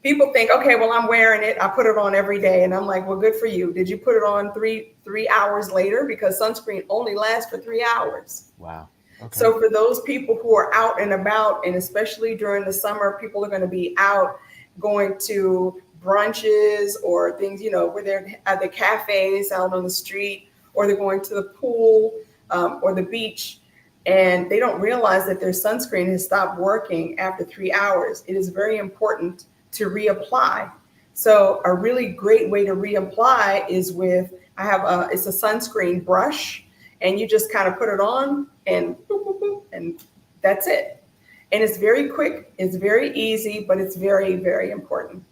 People think, okay, well, I'm wearing it, I put it on every day. And I'm like, well, good for you. Did you put it on three hours later? Because sunscreen only lasts for 3 hours. Wow. Okay. So for those people who are out and about, and especially during the summer, people are going to be out going to brunches or things, you know, where they're at the cafes out on the street, or they're going to the pool or the beach, and they don't realize that their sunscreen has stopped working after 3 hours. It is very important to reapply. So a really great way to reapply is with, it's a sunscreen brush, and you just kind of put it on and boop, boop, boop, and that's it. And it's very quick, it's very easy, but it's very, very important.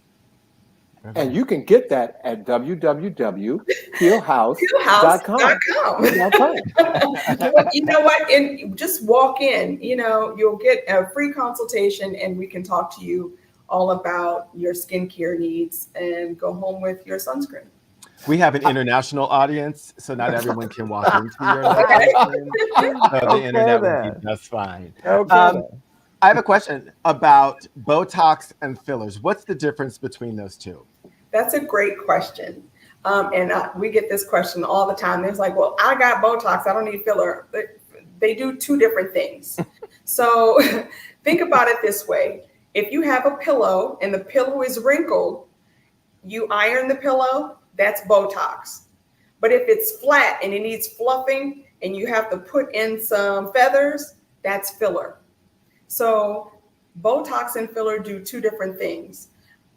And you can get that at www.peelhouse.com. You know what? And just walk in, you know, you'll get a free consultation, and we can talk to you all about your skincare needs and go home with your sunscreen. We have an international audience, so not everyone can walk into your location. So the internet would be just fine. Okay. I have a question about Botox and fillers. What's the difference between those two? That's a great question. And we get this question all the time. It's like, well, I got Botox, I don't need filler. They do two different things. So think about it this way. If you have a pillow and the pillow is wrinkled, you iron the pillow, that's Botox. But if it's flat and it needs fluffing and you have to put in some feathers, that's filler. So Botox and filler do two different things.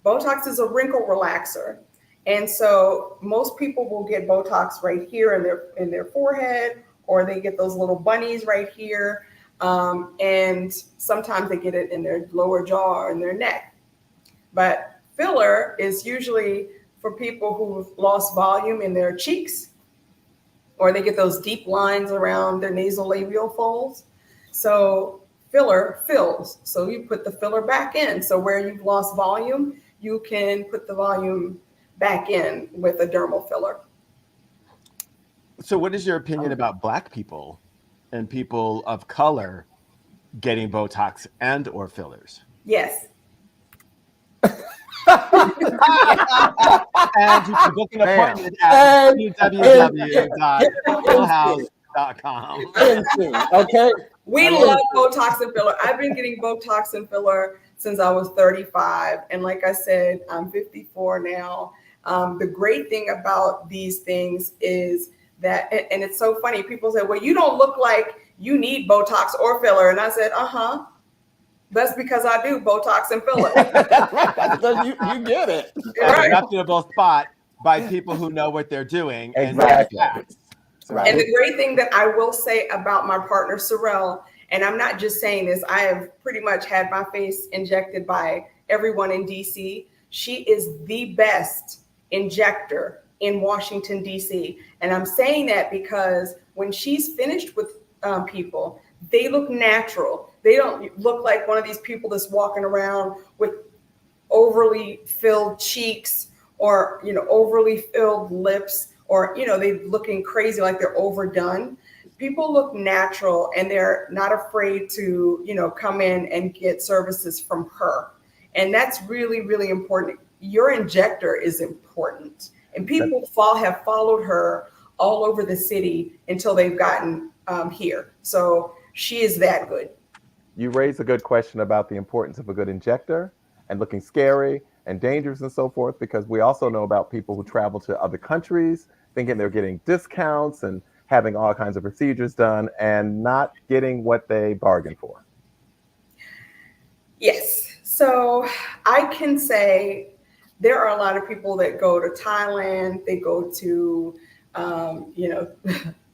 Botox is a wrinkle relaxer. And so most people will get Botox right here in their forehead, or they get those little bunnies right here. And sometimes they get it in their lower jaw or in their neck. But filler is usually for people who've lost volume in their cheeks, or they get those deep lines around their nasolabial folds. So filler fills. So you put the filler back in. So where you've lost volume, you can put the volume back in with a dermal filler. So what is your opinion about Black people and people of color getting Botox and or fillers? Yes. And you can book an Bam. appointment at And- www.pillhouse.com. Okay. We love Botox and filler. I've been getting Botox and filler since I was 35. And like I said, I'm 54 now. The great thing about these things is that, and it's so funny, people say, well, you don't look like you need Botox or filler. And I said, that's because I do Botox and filler. That's right. That's because you get it. Right. A reputable spot by people who know what they're doing. Exactly. Right. And the great thing that I will say about my partner, Sorrel, and I'm not just saying this, I have pretty much had my face injected by everyone in DC. She is the best injector in Washington, DC. And I'm saying that because when she's finished with people, they look natural. They don't look like one of these people that's walking around with overly filled cheeks or, overly filled lips, or, they looking crazy like they're overdone. People look natural and they're not afraid to, come in and get services from her. And that's really, really important. Your injector is important. And people have followed her all over the city until they've gotten here. So she is that good. You raised a good question about the importance of a good injector and looking scary and dangerous and so forth, because we also know about people who travel to other countries thinking they're getting discounts and having all kinds of procedures done and not getting what they bargained for. Yes. So I can say there are a lot of people that go to Thailand, they go to,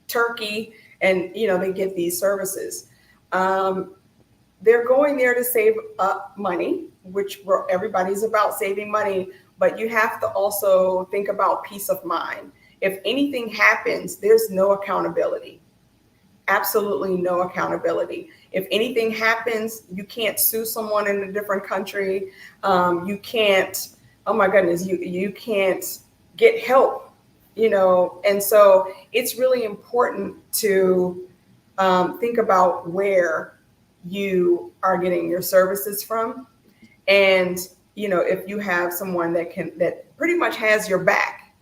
Turkey, and, they get these services. They're going there to save up money, which everybody's about saving money, but you have to also think about peace of mind. If anything happens, there's no accountability. Absolutely no accountability. If anything happens, you can't sue someone in a different country. You can't, oh my goodness, you can't get help, and so it's really important to think about where you are getting your services from. And, if you have someone that pretty much has your back,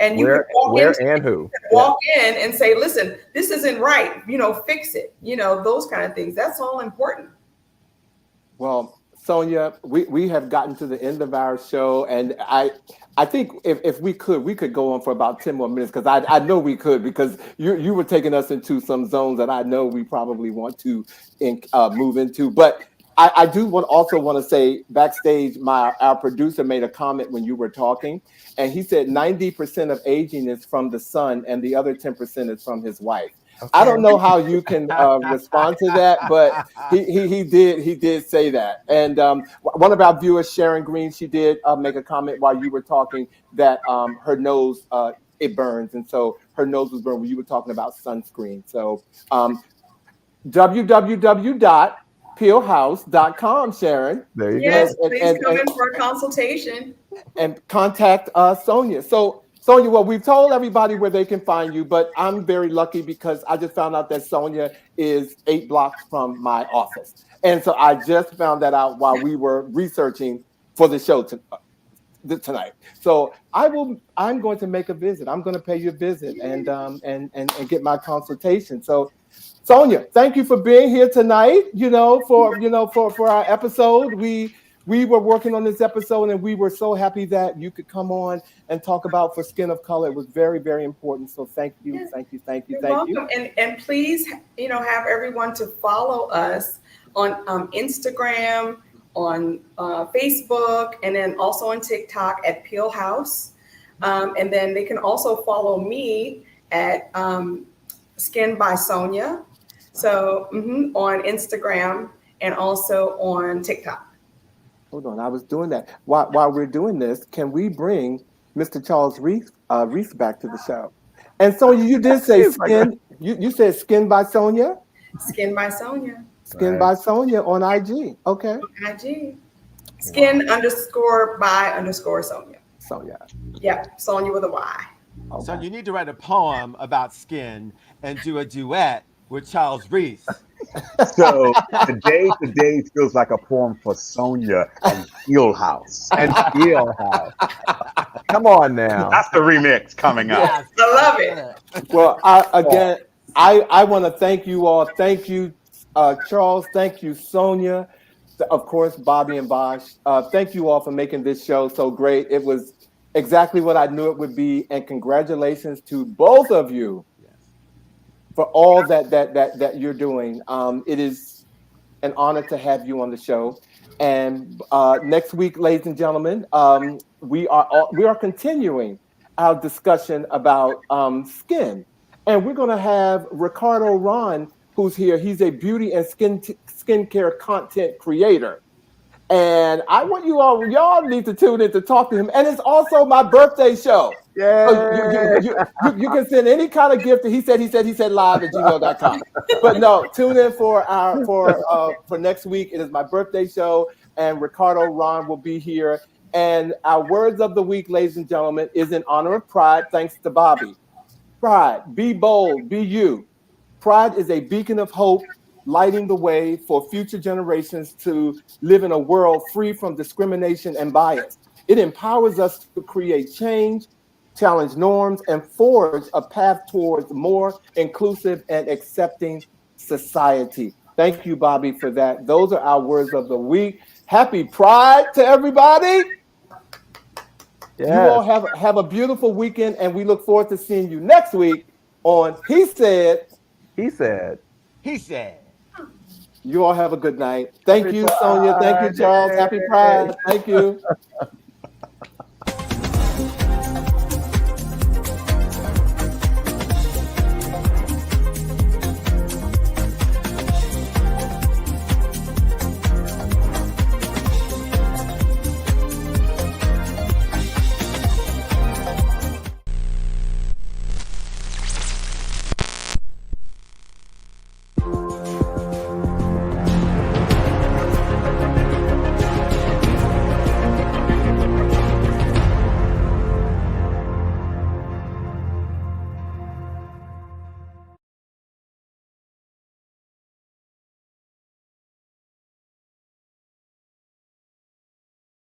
and you can walk in and say, listen, this isn't right, fix it, those kind of things. That's all important. Well, Sonya, we have gotten to the end of our show, and I think if we could go on for about 10 more minutes, because I know we could, because you were taking us into some zones that I know we probably want to move into. But I do also want to say backstage, our producer made a comment when you were talking, and he said 90% of aging is from the son and the other 10% is from his wife. Okay. I don't know how you can respond to that, but he did say that. And one of our viewers, Sharon Green, she did make a comment while you were talking that her nose, it burns. And so her nose was burned when you were talking about sunscreen. So www.pillhouse.com, Sharon. There you yes, go. Please come in for a consultation. And contact Sonya. So Sonya, well, we've told everybody where they can find you, but I'm very lucky because I just found out that Sonya is 8 blocks from my office. And so I just found that out while we were researching for the show tonight. So I'm going to make a visit. I'm going to pay you a visit and get my consultation. So Sonya, thank you for being here tonight, for our episode. We were working on this episode and we were so happy that you could come on and talk about For Skin of Color. It was very, very important. So thank you, yes. thank you, thank you, You're thank welcome. you. And please, have everyone to follow us on Instagram, on Facebook, and then also on TikTok at Pill House. And then they can also follow me at Skin by Sonya. So on Instagram and also on TikTok. Hold on, I was doing that. While we're doing this, can we bring Mr. Charles Reese back to the show? And Sonya, you did say skin. You said Skin by Sonya. Skin by Sonya. Skin by Sonya on IG. Okay. On IG. Skin _by_Sonya. Sonya. Yep. Sonya with a Y. Okay. So you need to write a poem about skin and do a duet with Charles Reese So today feels like a poem for Sonya and Steelhouse. And Steelhouse. Come on now. That's the remix coming up. Yes, I love it. Well, I want to thank you all. Thank you, Charles. Thank you, Sonya. Of course, Bobby and Bosch. Thank you all for making this show so great. It was exactly what I knew it would be. And congratulations to both of you for all that you're doing. It is an honor to have you on the show. And next week, ladies and gentlemen, we are continuing our discussion about skin, and we're going to have Ricardo Ron, who's here. He's a beauty and skincare content creator. And I want y'all need to tune in to talk to him. And it's also my birthday show. Yeah. You can send any kind of gift. He said live at gmail.com. But no, tune in for next week. It is my birthday show, and Ricardo Ron will be here. And our words of the week, ladies and gentlemen, is in honor of Pride, thanks to Bobby. Pride, be bold, be you. Pride is a beacon of hope, lighting the way for future generations to live in a world free from discrimination and bias. It empowers us to create change, challenge norms, and forge a path towards more inclusive and accepting society. Thank you, Bobby, for that. Those are our words of the week. Happy Pride to everybody. Yes. You all have a beautiful weekend, and we look forward to seeing you next week on He Said. He said. He said. You all have a good night. Thank you, Sonya. Thank you, Charles. Happy Pride. Thank you.